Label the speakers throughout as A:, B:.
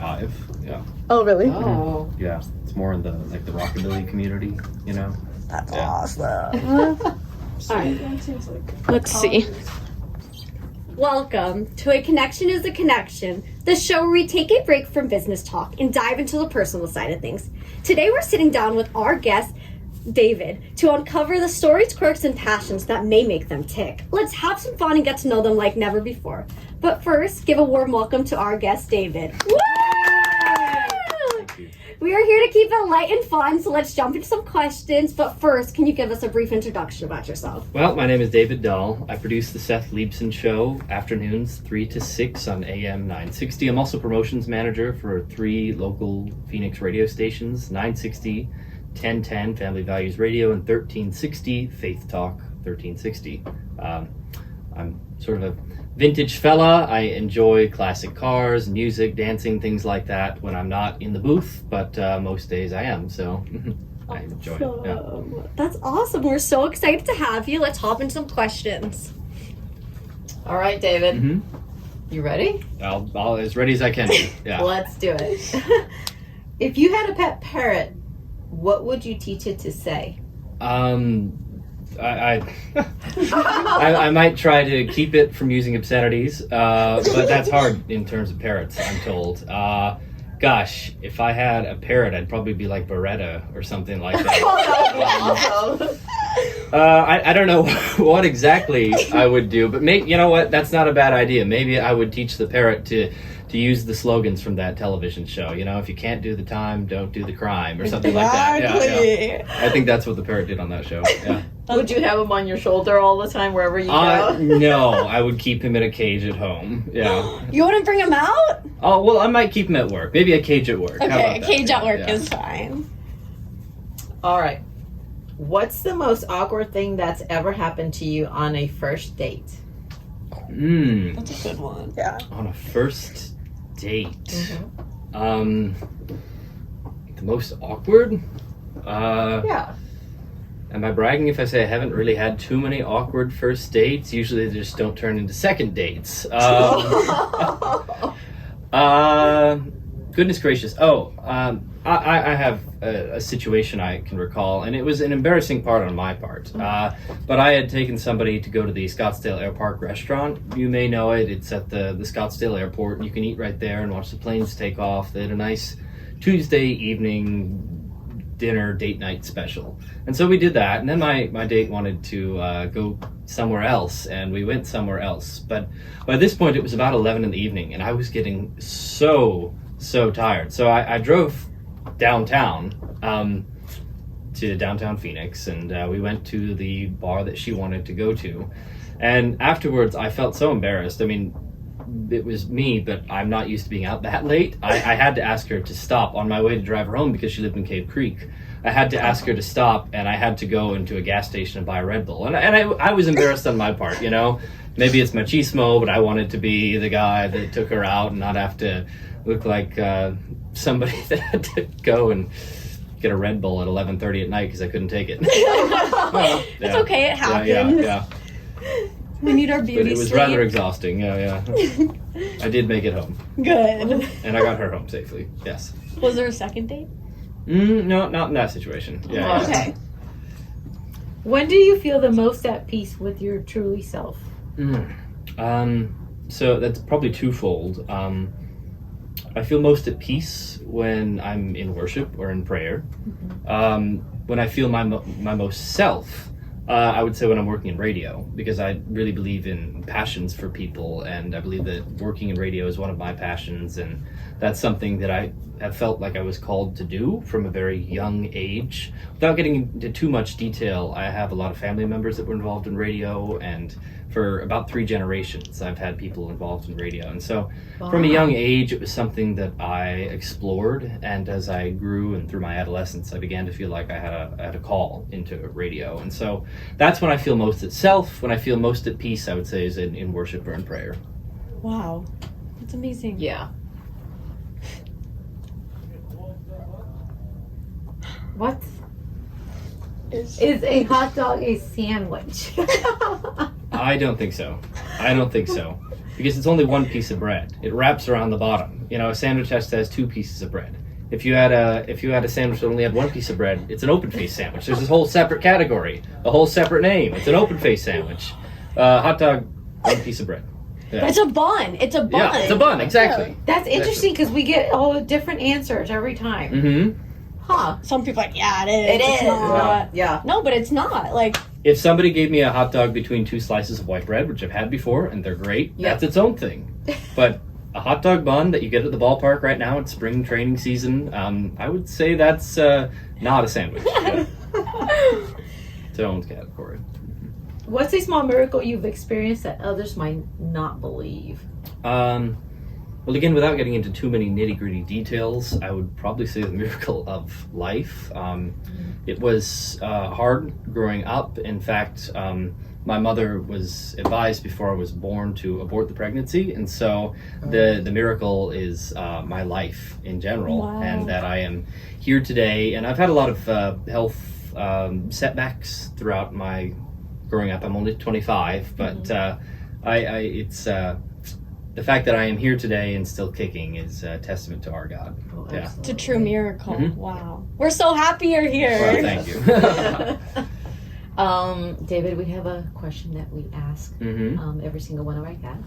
A: jive. Yeah.
B: Oh, really?
C: Oh.
A: Yeah. It's more in the like the rockabilly community, you know.
B: That's
A: Yeah.
B: awesome.
C: All right.
B: Let's see.
D: Welcome to A Connection is a Connection, the show where we take a break from business talk and dive into the personal side of things. Today we're sitting down with our guest, David, to uncover the stories, quirks, and passions that may make them tick. Let's have some fun and get to know them like never before. But first, give a warm welcome to our guest, David. Woo!
A: Thank you.
D: We are here to keep it light and fun, so let's jump into some questions. But first, can you give us a brief introduction about yourself?
A: Well, my name is David Dahl. I produce the Seth Leibsohn Show, afternoons 3 to 6 on AM 960. I'm also promotions manager for 3 local Phoenix radio stations, 960, 1010 Family Values Radio, and 1360 Faith Talk 1360. I'm sort of a vintage fella. I enjoy classic cars, music, dancing, things like that when I'm not in the booth, but most days I am, so I enjoy it. Yeah.
D: That's awesome. We're so excited to have you. Let's hop into some questions.
C: All right, David.
A: Mhm.
C: You ready?
A: I'll as ready as I can be. Yeah.
C: Let's do it. If you had a pet parrot, what would you teach it to say?
A: I might try to keep it from using obscenities, but that's hard in terms of parrots, I'm told. Gosh, if I had a parrot, I'd probably be like Beretta or something like that.
C: Oh, that would be awesome.
A: I don't know what exactly I would do, but maybe, you know what? That's not a bad idea. Maybe I would teach the parrot to use the slogans from that television show. You know, if you can't do the time, don't do the crime, or something like that. Yeah. I think that's what the parrot did on that show. Yeah.
C: Would you have him on your shoulder all the time wherever you go?
A: No, I would keep him in a cage at home. Yeah.
D: You want to bring him out?
A: Oh, well, I might keep him at work. Maybe a cage at work. How
D: Okay,
A: about
D: a
A: that?
D: cage at work
A: Yeah.
D: is fine.
C: All right. What's the most awkward thing that's ever happened to you on a first date?
D: That's a good one.
B: Yeah.
A: On a first date.
C: Mm-hmm.
A: The most awkward?
C: Yeah.
A: Am I bragging if I say I haven't really had too many awkward first dates? Usually they just don't turn into second dates. Goodness gracious. I have a situation I can recall, and it was an embarrassing part on my part. But I had taken somebody to go to the Scottsdale Air Park restaurant. You may know it. It's at the Scottsdale Airport. You can eat right there and watch the planes take off. They had a nice Tuesday evening dinner date night special. And so we did that, and then my date wanted to go somewhere else, and we went somewhere else. But by this point, it was about 11 in the evening, and I was getting so tired. So I drove downtown to downtown Phoenix, and we went to the bar that she wanted to go to. And afterwards, I felt so embarrassed. I mean, it was me, but I'm not used to being out that late. I had to ask her to stop on my way to drive her home because she lived in Cave Creek. I had to ask her to stop, and I had to go into a gas station and buy a Red Bull. And I was embarrassed on my part, you know. Maybe it's machismo, but I wanted to be the guy that took her out and not have to look like somebody that had to go and get a Red Bull at 11:30 at night because I couldn't take it.
D: It's okay, it happens.
A: Yeah.
D: We need our beauty
A: But it was
D: sleep.
A: rather exhausting. Yeah. I did make it home,
D: Good.
A: and I got her home safely. Yes.
D: Was there a second date?
A: No, not in that situation. Yeah.
C: Okay. When do you feel the most at peace with your truly self?
A: So that's probably twofold. I feel most at peace when I'm in worship or in prayer. When I feel my most self, I would say when I'm working in radio, because I really believe in passions for people, and I believe that working in radio is one of my passions, and that's something that I have felt like I was called to do from a very young age. Without getting into too much detail, I have a lot of family members that were involved in radio, and for about 3 generations I've had people involved in radio. And so from a young age, it was something that I explored, and as I grew and through my adolescence, I began to feel like I had a call into radio. And so that's when I feel most at self. When I feel most at peace, I would say, is in worship or in prayer.
D: Wow. That's amazing.
C: Yeah. What is a hot dog a sandwich?
A: I don't think so. because it's only one piece of bread. It wraps around the bottom. You know, a sandwich has 2 pieces of bread. If you had a sandwich that only had 1 piece of bread, it's an open face sandwich. There's this whole separate category, a whole separate name. It's an open face sandwich. Hot dog, 1 piece of bread. Yeah.
D: It's a bun. It's a bun.
A: Yeah, it's a bun, exactly.
C: That's interesting because we get all different answers every time.
A: Mm-hmm.
C: Huh.
D: Some people are like, yeah, it is.
C: It
D: It's
C: is.
D: not.
C: Yeah.
D: No, but it's not. Like,
A: If somebody gave me a hot dog between 2 slices of white bread, which I've had before, and they're great,
C: Yep.
A: that's its own thing. But a hot dog bun that you get at the ballpark right now, it's spring training season, I would say that's not a sandwich. Yeah. Its own category.
C: What's a small miracle you've experienced that others might not believe?
A: Well, again, without getting into too many nitty-gritty details, I would probably say the miracle of life. It was hard growing up. In fact, my mother was advised before I was born to abort the pregnancy, and so the miracle is my life in general,
D: Wow.
A: and that I am here today. And I've had a lot of health setbacks throughout my growing up. I'm only 25, but it's the fact that I am here today and still kicking is a testament to our God.
C: Oh,
A: Yeah.
D: it's a true miracle.
A: Mhm.
D: Wow. We're so happy you're here.
A: Well, thank you.
C: David, we have a question that we ask
A: hmm
C: every single one of our guests.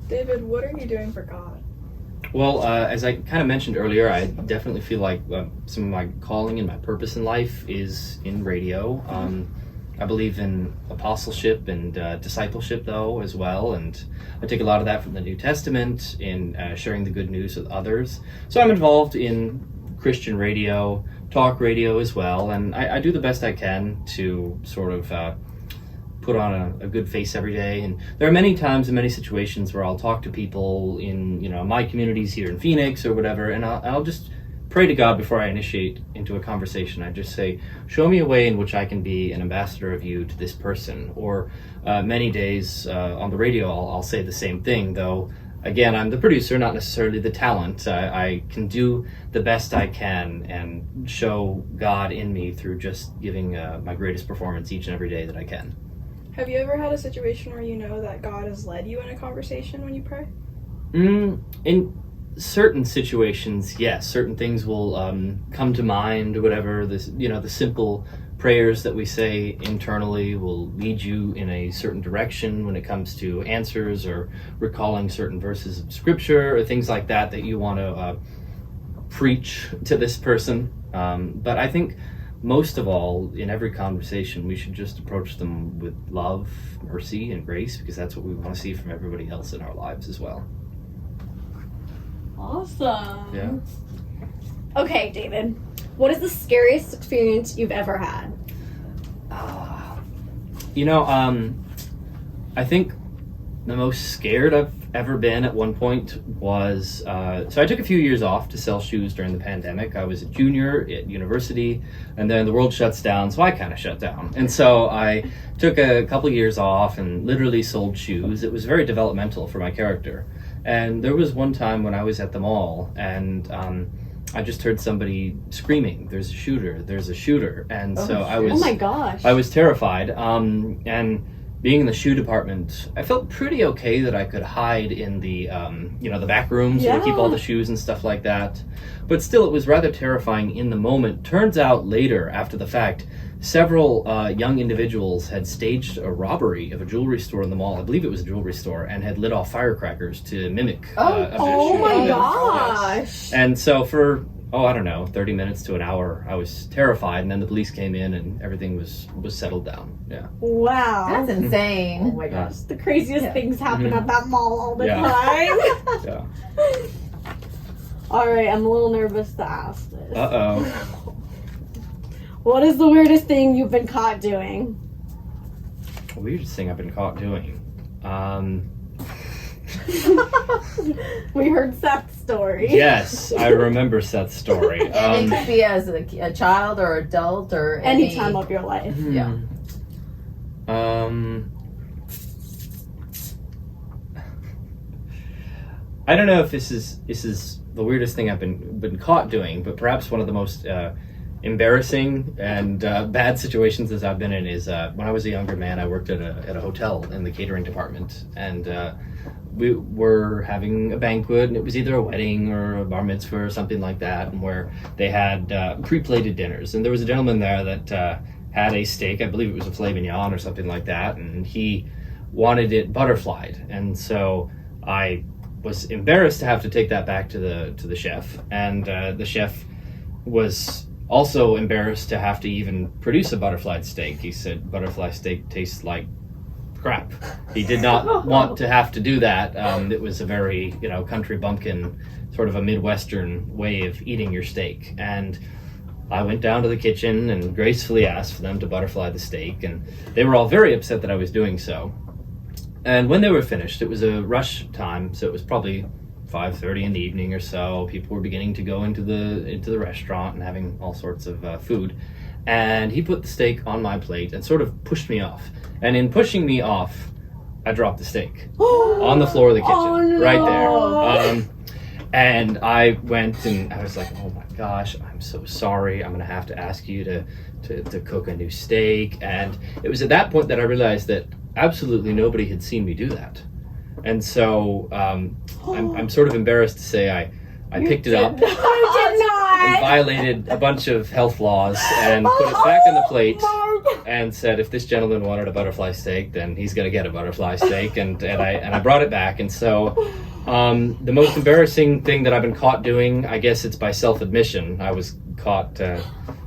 B: David, what are you doing for God?
A: Well, as I kind of mentioned earlier, I definitely feel like some of my calling and my purpose in life is in radio. I believe in apostleship and discipleship, though, as well, and I take a lot of that from the New Testament in sharing the good news with others. So I'm involved in Christian radio, talk radio as well, and I do the best I can to sort of put on a good face every day. And there are many times and many situations where I'll talk to people in, you know, my communities here in Phoenix or whatever, and I'll just pray to God before I initiate into a conversation. I just say, show me a way in which I can be an ambassador of you to this person. Or many days on the radio, I'll say the same thing, though, again, I'm the producer, not necessarily the talent. I can do the best I can and show God in me through just giving my greatest performance each and every day that I can.
B: Have you ever had a situation where you know that God has led you in a conversation when you pray?
A: In certain situations, yes, certain things will come to mind or whatever. This, you know, the simple prayers that we say internally will lead you in a certain direction when it comes to answers or recalling certain verses of scripture or things like that that you want to preach to this person. But I think most of all, in every conversation, we should just approach them with love, mercy, and grace, because that's what we want to see from everybody else in our lives as well.
D: Awesome.
A: Yeah.
D: Okay, David. What is the scariest experience you've ever had?
A: You know, I think the most scared I've ever been at one point was, so I took a few years off to sell shoes during the pandemic. I was a junior at university, and then the world shuts down, so I kind of shut down. And so I took a couple years off and literally sold shoes. It was very developmental for my character. And there was one time when I was at the mall, and I just heard somebody screaming, "There's a shooter! There's a shooter!" And so I was,
D: Oh my gosh.
A: I was terrified. And being in the shoe department, I felt pretty okay that I could hide in the, the back rooms where they keep all the shoes and stuff like that. But still, it was rather terrifying in the moment. Turns out later, after the fact, several young individuals had staged a robbery of a jewelry store in the mall. I believe it was a jewelry store, and had lit off firecrackers to mimic.
D: Oh my
A: Yes.
D: gosh.
A: And so for, 30 minutes to an hour, I was terrified, and then the police came in and everything was settled down. Yeah.
D: Wow.
C: That's insane.
D: Oh my gosh. The craziest things happen
A: Mhm.
D: at that mall all the
A: Yeah.
D: time.
A: Yeah.
D: All right, I'm a little nervous to ask this.
A: Uh-oh.
D: What is the weirdest thing you've been caught doing?
A: The weirdest thing I've been caught doing.
D: We heard Seth's story.
A: Yes, I remember Seth's story.
C: And it could be as a child or adult or
D: Any time of your life.
C: Yeah.
A: I don't know if this is the weirdest thing I've been caught doing, but perhaps one of the most embarrassing and bad situations as I've been in is when I was a younger man, I worked at a hotel in the catering department, and we were having a banquet, and it was either a wedding or a bar mitzvah or something like that, and where they had pre-plated dinners, and there was a gentleman there that had a steak, I believe it was a filet mignon or something like that, and he wanted it butterflied, and so I was embarrassed to have to take that back to the chef, and the chef was also embarrassed to have to even produce a butterfly steak. He said butterfly steak tastes like crap. He did not want to have to do that. It was a very, country bumpkin, sort of a Midwestern way of eating your steak. And I went down to the kitchen and gracefully asked for them to butterfly the steak, and they were all very upset that I was doing so. And when they were finished, it was a rush time, so it was probably 5:30 in the evening or so. People were beginning to go into the restaurant and having all sorts of food. And he put the steak on my plate and sort of pushed me off. And in pushing me off, I dropped the steak on the floor of the kitchen, right there. And I went and I was like, oh my gosh, I'm so sorry. I'm going to have to ask you to cook a new steak. And it was at that point that I realized that absolutely nobody had seen me do that. And so I'm sort of embarrassed to say I picked it up and violated a bunch of health laws and put it back on the plate and said, if this gentleman wanted a butterfly steak, then he's going to get a butterfly steak. And I brought it back. And so the most embarrassing thing that I've been caught doing, I guess it's by self-admission. I was caught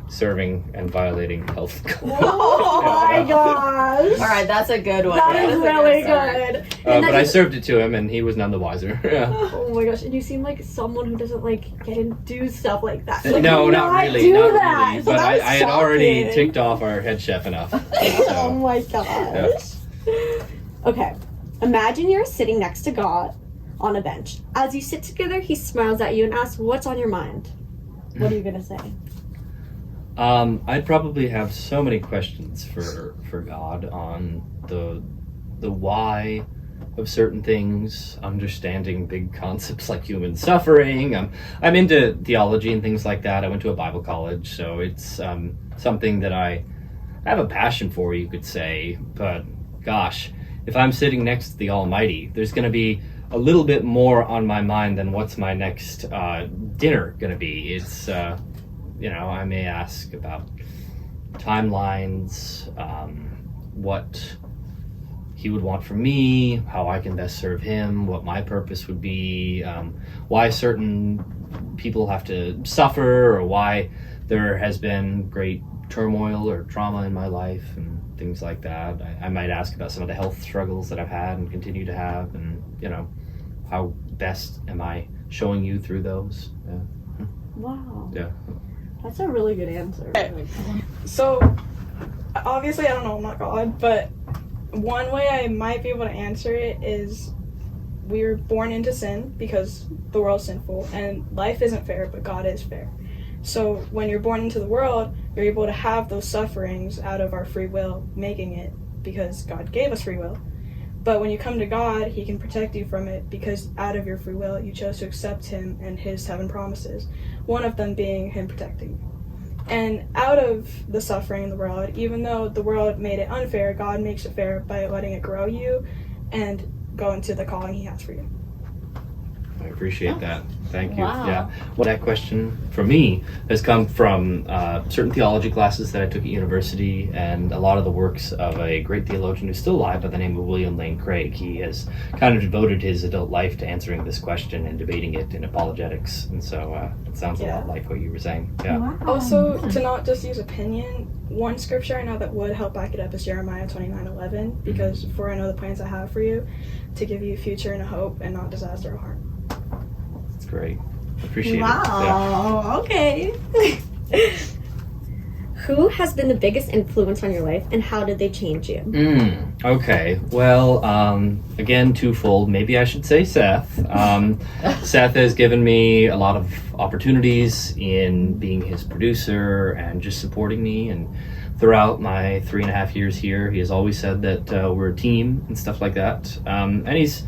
A: serving and violating health codes.
D: Oh my gosh.
C: All right, that's a good one.
D: That is really good.
A: But I served it to him, and he was none the wiser. Yeah.
D: Oh my gosh, and you seem like someone who doesn't get and do stuff like that.
A: No, not really.
D: Do
A: not
D: that.
A: really.
D: So
A: But
D: that was
A: I had already
D: shocking.
A: ticked off our head chef enough.
D: Oh my gosh. Okay, imagine you're sitting next to God on a bench. As you sit together, he smiles at you and asks, what's on your mind? What are you gonna say?
A: I'd probably have so many questions for God on the why of certain things, understanding big concepts like human suffering. I'm into theology and things like that. I went to a Bible college, so it's something that I have a passion for, you could say. But gosh, if I'm sitting next to the Almighty, there's going to be a little bit more on my mind than what's my next dinner going to be. It's I may ask about timelines, what he would want from me, how I can best serve him, what my purpose would be, why certain people have to suffer, or why there has been great turmoil or trauma in my life and things like that. I might ask about some of the health struggles that I've had and continue to have, and how best am I showing you through those. Yeah.
D: Wow.
A: Yeah.
D: That's a really good answer.
B: So, obviously, I don't know, I'm not God, but one way I might be able to answer it is we were born into sin because the world's sinful, and life isn't fair, but God is fair. So, when you're born into the world, you're able to have those sufferings out of our free will, making it because God gave us free will. But when you come to God, he can protect you from it because out of your free will, you chose to accept him and his 7 promises, one of them being him protecting you. And out of the suffering in the world, even though the world made it unfair, God makes it fair by letting it grow you and go into the calling he has for you.
A: I appreciate that. Thank you.
C: Wow.
A: Yeah. Well, that question for me has come from certain theology classes that I took at university, and a lot of the works of a great theologian who's still alive by the name of William Lane Craig. He has kind of devoted his adult life to answering this question and debating it in apologetics, and so it sounds a lot like what you were saying. Yeah.
D: Wow.
B: Also, to not just use opinion, one scripture I know that would help back it up is Jeremiah 29:11, because for I know the plans I have for you, to give you a future and a hope and not disaster or harm.
A: That's great. Appreciate it.
C: Wow. Okay.
D: Who has been the biggest influence on your life, and how did they change you?
A: Okay. Well, again, twofold. Maybe I should say Seth. Seth has given me a lot of opportunities in being his producer and just supporting me. And throughout my 3.5 years here, he has always said that we're a team and stuff like that. And he's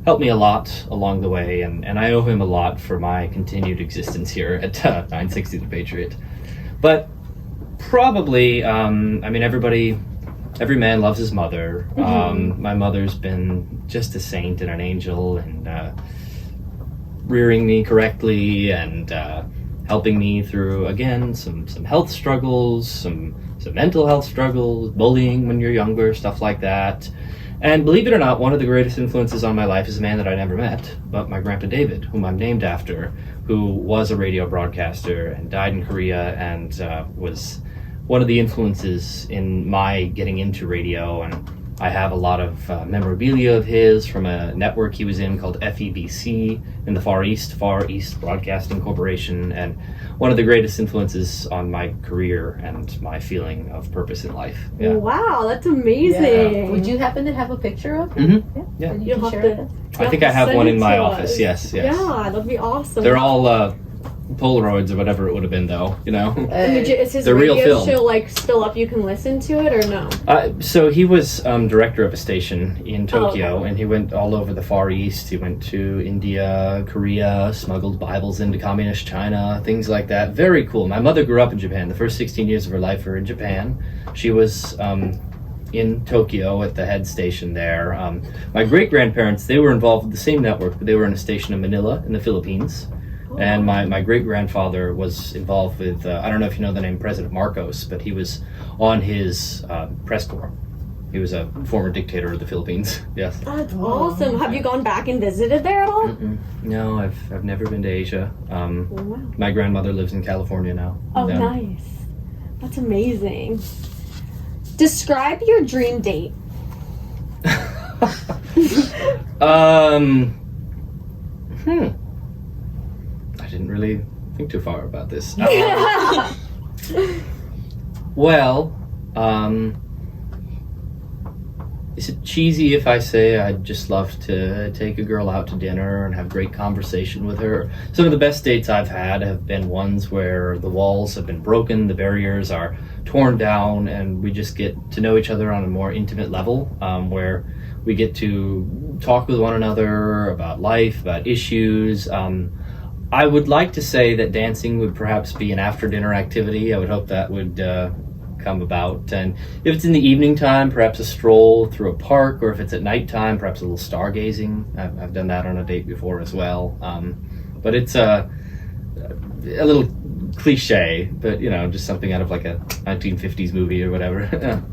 A: helped me a lot along the way, and I owe him a lot for my continued existence here at 960 The Patriot. But probably, I mean, every man loves his mother. My mother's been just a saint and an angel, and rearing me correctly, and helping me through, again, some health struggles, some mental health struggles, bullying when you're younger, stuff like that. And believe it or not, one of the greatest influences on my life is a man that I never met, but my grandpa David, whom I'm named after, who was a radio broadcaster and died in Korea, and was one of the influences in my getting into radio. And I have a lot of memorabilia of his from a network he was in called FEBC in the Far East Broadcasting Corporation, and one of the greatest influences on my career and my feeling of purpose in life. Yeah.
D: Wow, that's amazing.
C: Would you happen to have a picture of him?
A: Mm-hmm. Yeah.
C: Would you
D: You'll have
C: share
D: to.
C: it?
A: I think I have one in my office. Yes.
D: Yeah, that'd be awesome.
A: They're all Polaroids or whatever it would have been, though. You know.
D: Is his
A: The real
D: radio
A: film.
D: show like still up? You can listen to it or no?
A: So he was director of a station in Tokyo,
D: okay.
A: and he went all over the Far East. He went to India, Korea, smuggled Bibles into communist China, things like that. Very cool. My mother grew up in Japan. The first 16 years of her life were in Japan. She was in Tokyo at the head station there. My great-grandparents, they were involved with the same network, but they were in a station in Manila in the Philippines. And my great-grandfather was involved with, I don't know if you know the name President Marcos, but he was on his press corps. He was a former dictator of the Philippines. Yes.
D: That's awesome. Have you gone back and visited there at all?
A: No, I've never been to Asia.
D: Wow.
A: My grandmother lives in California now.
D: Oh,
A: Yeah.
D: nice. That's amazing. Describe your dream date.
A: I didn't really think too far about this. Well, is it cheesy if I say I'd just love to take a girl out to dinner and have great conversation with her? Some of the best dates I've had have been ones where the walls have been broken, the barriers are torn down, and we just get to know each other on a more intimate level, where we get to talk with one another about life, about issues. I would like to say that dancing would perhaps be an after-dinner activity. I would hope that would come about. And if it's in the evening time, perhaps a stroll through a park, or if it's at nighttime, perhaps a little stargazing. I've done that on a date before as well. But it's a little cliche, but just something out of like a 1950s movie or whatever.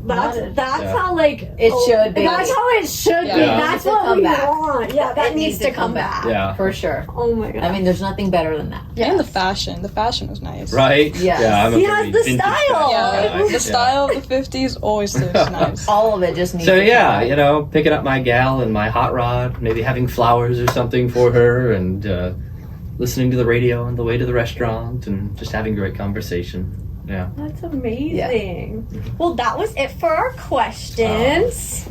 D: That's how
C: It should be.
D: That's how it should be.
A: Yeah.
D: That's
C: It needs to
D: what
C: come
D: we
C: back.
D: want. Yeah, that
C: It
D: needs to come back.
A: Yeah.
C: For sure.
D: Oh my god.
C: I mean, there's nothing better than that.
E: Yeah, and the fashion. The fashion was nice.
A: Right?
C: Yes.
A: Yeah, I'm a
D: He
A: very
D: has the
A: vintage
D: style.
A: guy.
E: Yeah, the style of the 50s always looks nice.
C: All of it just needs
A: So
C: to
A: yeah,
C: come back.
A: picking up my gal and my hot rod, maybe having flowers or something for her, and listening to the radio on the way to the restaurant, and just having great conversation. Yeah.
D: That's amazing. Well, that was it for our questions.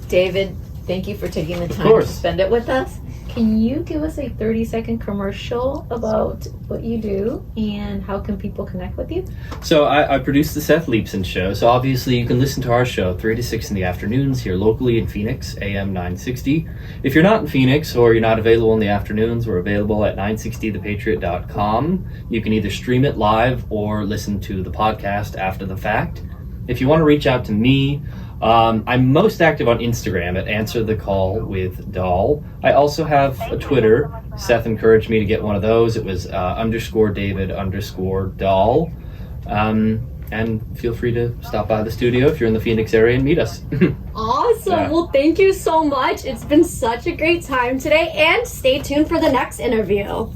C: David, thank you for taking the time to
A: course.
C: spend it with us. Can you give us a 30-second commercial about what you do and how can people connect with you?
A: So I produce the Seth Leibsohn Show. So obviously you can listen to our show 3 to 6 in the afternoons here locally in Phoenix, AM 960. If you're not in Phoenix or you're not available in the afternoons, we're available at 960thepatriot.com. You can either stream it live or listen to the podcast after the fact. If you want to reach out to me, I'm most active on Instagram at Answer the Call with Doll. I also have a Twitter. Seth encouraged me to get one of those. It was _David_Doll. And feel free to stop by the studio if you're in the Phoenix area and meet us.
D: Awesome.
A: Yeah.
D: Well, thank you so much. It's been such a great time today, and stay tuned for the next interview.